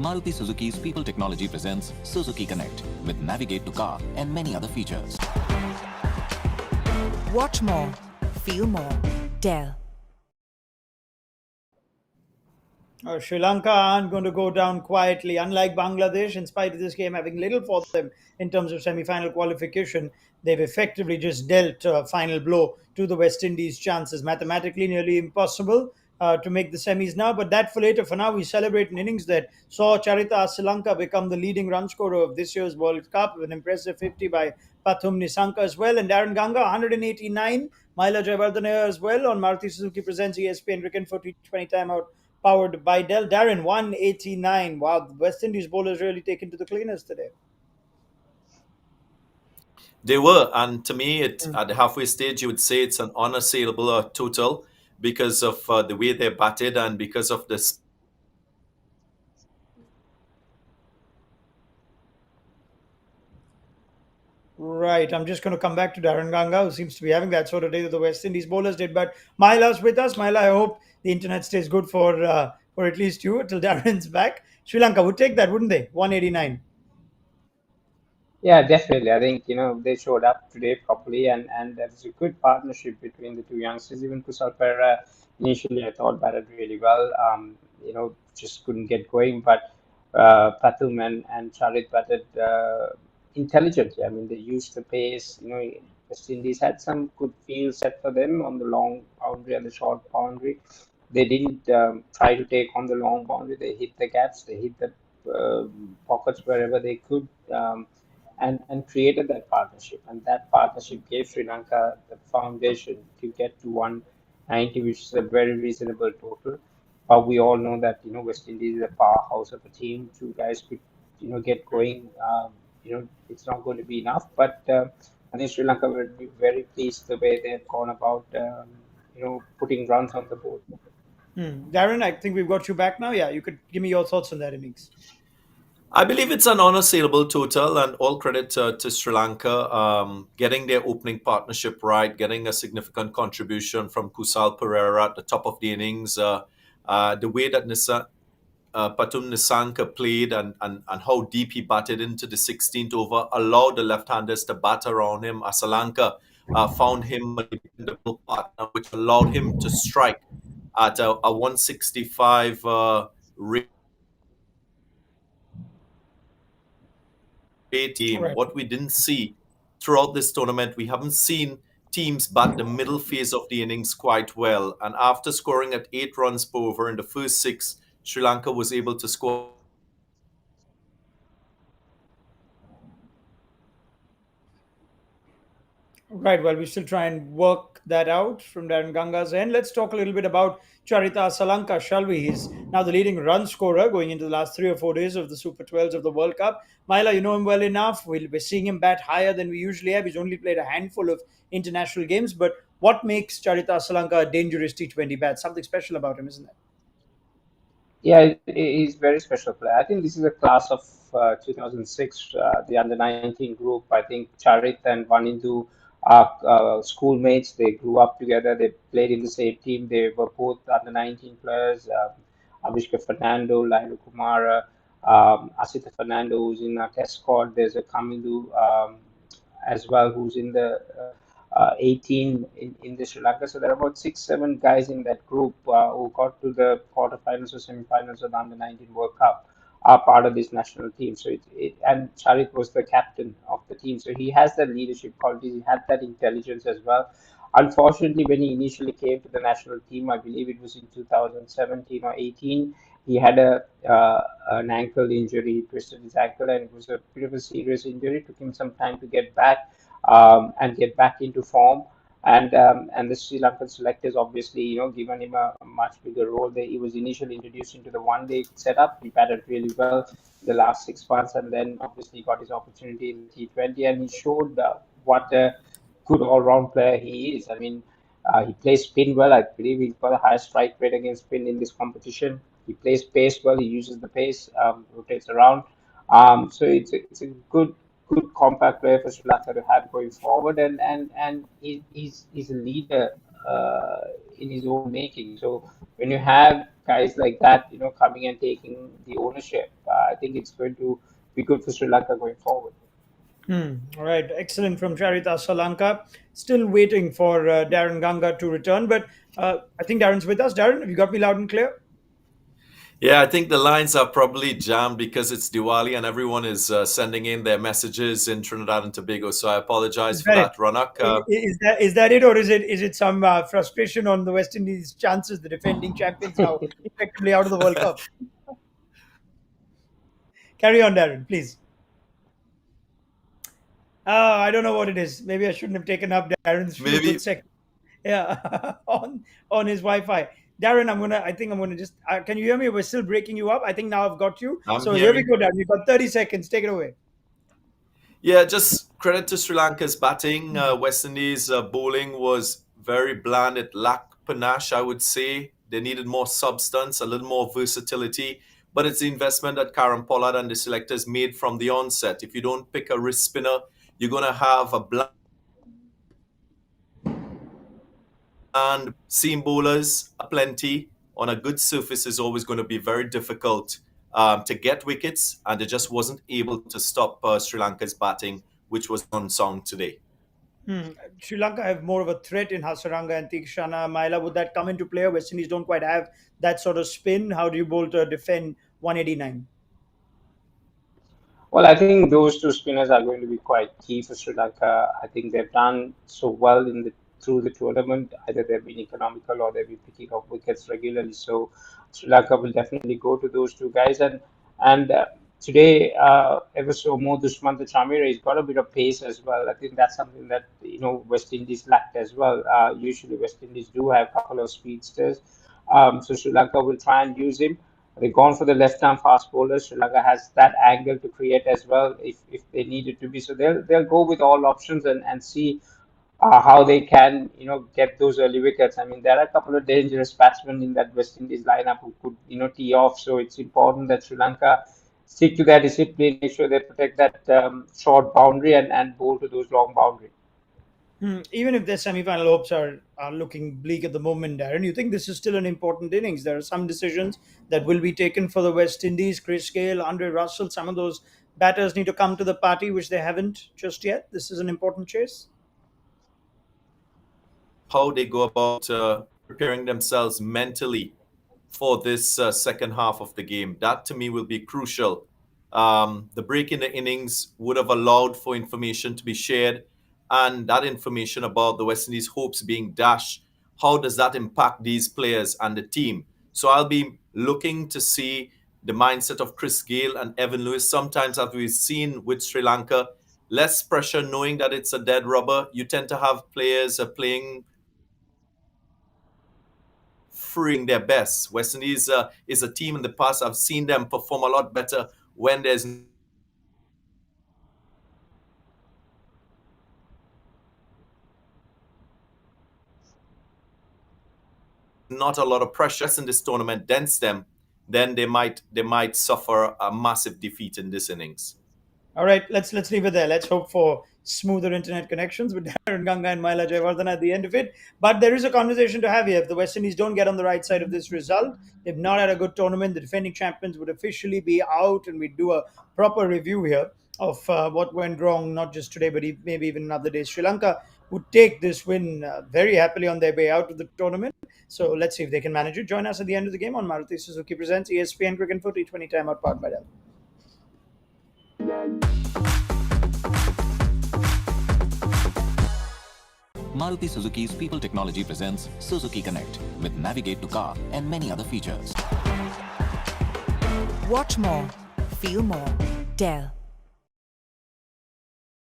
Maruti Suzuki's People Technology presents Suzuki Connect with Navigate to Car and many other features. Watch more, feel more. Dell. Sri Lanka aren't going to go down quietly. Unlike Bangladesh, in spite of this game having little for them in terms of semi-final qualification, they've effectively just dealt a final blow to the West Indies' chances. Mathematically, nearly impossible to make the semis now, but that for later. For now, we celebrate an innings that saw Charita Sri Lanka become the leading run scorer of this year's World Cup with an impressive 50 by Pathum Nisanka as well, and Daren Ganga 189. Mahela Jayawardene as well on Maruti Suzuki presents ESPN Cricket for T20 timeout powered by Dell. Daren 189. Wow, the West Indies bowlers really taken to the cleaners today. They were, and to me, at the halfway stage, you would say it's an unassailable total because of the way they batted and because of this. Right, I'm just going to come back to Daren Ganga, who seems to be having that sort of day that the West Indies bowlers did. But Mahila's with us. Mahila, I hope the internet stays good for at least you until Darren's back. Sri Lanka would take that, wouldn't they? 189. Yeah, definitely. I think, they showed up today properly, and there's a good partnership between the two youngsters. Even Kusal Pereira, initially I thought batted really well, just couldn't get going, but Pathum and Charit batted intelligently. I mean, they used the pace. West Indies had some good field set for them on the long boundary and the short boundary. They didn't try to take on the long boundary. They hit the gaps, they hit the pockets wherever they could. And created that partnership. And that partnership gave Sri Lanka the foundation to get to 190, which is a very reasonable total. But we all know that West Indies is a powerhouse of a team. Two guys could get going. It's not going to be enough. But I think Sri Lanka will be very pleased the way they've gone about putting runs on the board. Daren, I think we've got you back now. Yeah, you could give me your thoughts on that innings. I believe it's an unassailable total, and all credit to Sri Lanka getting their opening partnership right, getting a significant contribution from Kusal Pereira at the top of the innings. The way that Pathum Nisanka played and how deep he batted into the 16th over allowed the left-handers to bat around him. Asalanka found him a dependable partner, which allowed him to strike at a 165 rate. Team. Right. What we didn't see throughout this tournament, we haven't seen teams bat the middle phase of the innings quite well. And after scoring at 8 runs per over in the first 6, Sri Lanka was able to score. Right. Well, we still try and work that out from Darren Ganga's end. Let's talk a little bit about Charita Sri Lanka, shall we? He's now the leading run scorer going into the last 3 or 4 days of the Super 12s of the World Cup. Mahela, you know him well enough. We're seeing him bat higher than we usually have. He's only played a handful of international games. But what makes Charita Sri Lanka a dangerous T20 bat? Something special about him, isn't it? Yeah, he's very special player. I think this is a class of 2006, the under 19 group. I think Charit and Vanindu are schoolmates. They grew up together. They played in the same team. They were both under 19 players. Abhishek Fernando, Lailu Kumara, Asita Fernando, who's in our test squad. There's a Kamindu as well, who's in the 18 in the Sri Lanka. So there are about 6, 7 guys in that group who got to the quarterfinals or semifinals of the Under 19 World Cup are part of this national team. So and Charit was the captain of the team. So he has that leadership qualities. He had that intelligence as well. Unfortunately, when he initially came to the national team, I believe it was in 2017 or 18, he had an ankle injury. He twisted his ankle, and it was a bit of a serious injury. It took him some time to get back and get back into form. And the Sri Lankan selectors obviously, given him a much bigger role. He was initially introduced into the one-day setup. He batted really well the last 6 months, and then obviously got his opportunity in T20, and he showed what a good all-round player he is. I mean, he plays spin well. I believe he's got the highest strike rate against spin in this competition. He plays pace well. He uses the pace, rotates around. So it's a good compact player for Sri Lanka to have going forward, and he's a leader in his own making. So when you have guys like that, coming and taking the ownership. I think it's going to be good for Sri Lanka going forward. All right, excellent from Charita Salanka. Still waiting for Daren Ganga to return, but I think Darren's with us. Daren, have you got me loud and clear? Yeah, I think the lines are probably jammed because it's Diwali and everyone is sending in their messages in Trinidad and Tobago. So I apologize Is for that it? that, Ronak. Is that it, or is it some frustration on the West Indies' chances, the defending champions now effectively out of the World Cup? Carry on, Darren, please. I don't know what it is. Maybe I shouldn't have taken up Darren's few Maybe good seconds. Yeah, on his Wi-Fi. Darren, I think I'm gonna just. Can you hear me? We're still breaking you up. I think now I've got you. I'm So here we hearing. go, Darren. You've got 30 seconds. Take it away. Yeah, just credit to Sri Lanka's batting. West Indies bowling was very bland. It lacked panache, I would say. They needed more substance, a little more versatility. But it's the investment that Karen Pollard and the selectors made from the onset. If you don't pick a wrist spinner, you're going to have a bland seam bowlers aplenty on a good surface is always going to be very difficult to get wickets, and they just wasn't able to stop Sri Lanka's batting, which was unsung today. Sri Lanka have more of a threat in Hasaranga and Tikshana. Mahela, would that come into play? West Indies don't quite have that sort of spin. How do you bowl to defend 189? Well, I think those two spinners are going to be quite key for Sri Lanka. I think they've done so well through the tournament. Either they've been economical or they've been picking up wickets regularly. So Sri Lanka will definitely go to those two guys. And today, ever so more Dushmantha Chamira, he's got a bit of pace as well. I think that's something that West Indies lacked as well. Usually West Indies do have a couple of speedsters. So Sri Lanka will try and use him. They've gone for the left-arm fast bowlers. Sri Lanka has that angle to create as well if they need it to be. So they'll go with all options and see how they can get those early wickets. I mean, there are a couple of dangerous batsmen in that West Indies lineup who could tee off. So it's important that Sri Lanka stick to their discipline, make sure they protect that short boundary and bowl to those long boundaries. Even if their semi-final hopes are looking bleak at the moment, Darren, you think this is still an important innings? There are some decisions that will be taken for the West Indies. Chris Gale, Andre Russell, some of those batters need to come to the party, which they haven't just yet. This is an important chase. How they go about preparing themselves mentally for this second half of the game. That to me will be crucial. The break in the innings would have allowed for information to be shared, and that information about the West Indies' hopes being dashed, how does that impact these players and the team? So I'll be looking to see the mindset of Chris Gale and Evan Lewis. Sometimes, as we've seen with Sri Lanka, less pressure knowing that it's a dead rubber. You tend to have players playing freeing their best. West Indies is a team in the past. I've seen them perform a lot better when there's not a lot of pressure in this tournament against them, then they might suffer a massive defeat in this innings. All right, let's leave it there. Let's hope for smoother internet connections with Daren Ganga and Mahela Jayawardene at the end of it. But there is a conversation to have here. If the West Indies don't get on the right side of this result, they've not had a good tournament, the defending champions would officially be out, and we'd do a proper review here of what went wrong, not just today, but maybe even another day. Sri Lanka would take this win very happily on their way out of the tournament. So let's see if they can manage it. Join us at the end of the game on Maruti Suzuki Presents ESPN Cricket for T20 Timeout powered by Dell. Maruti Suzuki's People Technology presents Suzuki Connect with Navigate to Car and many other features. Watch more, feel more, Dell.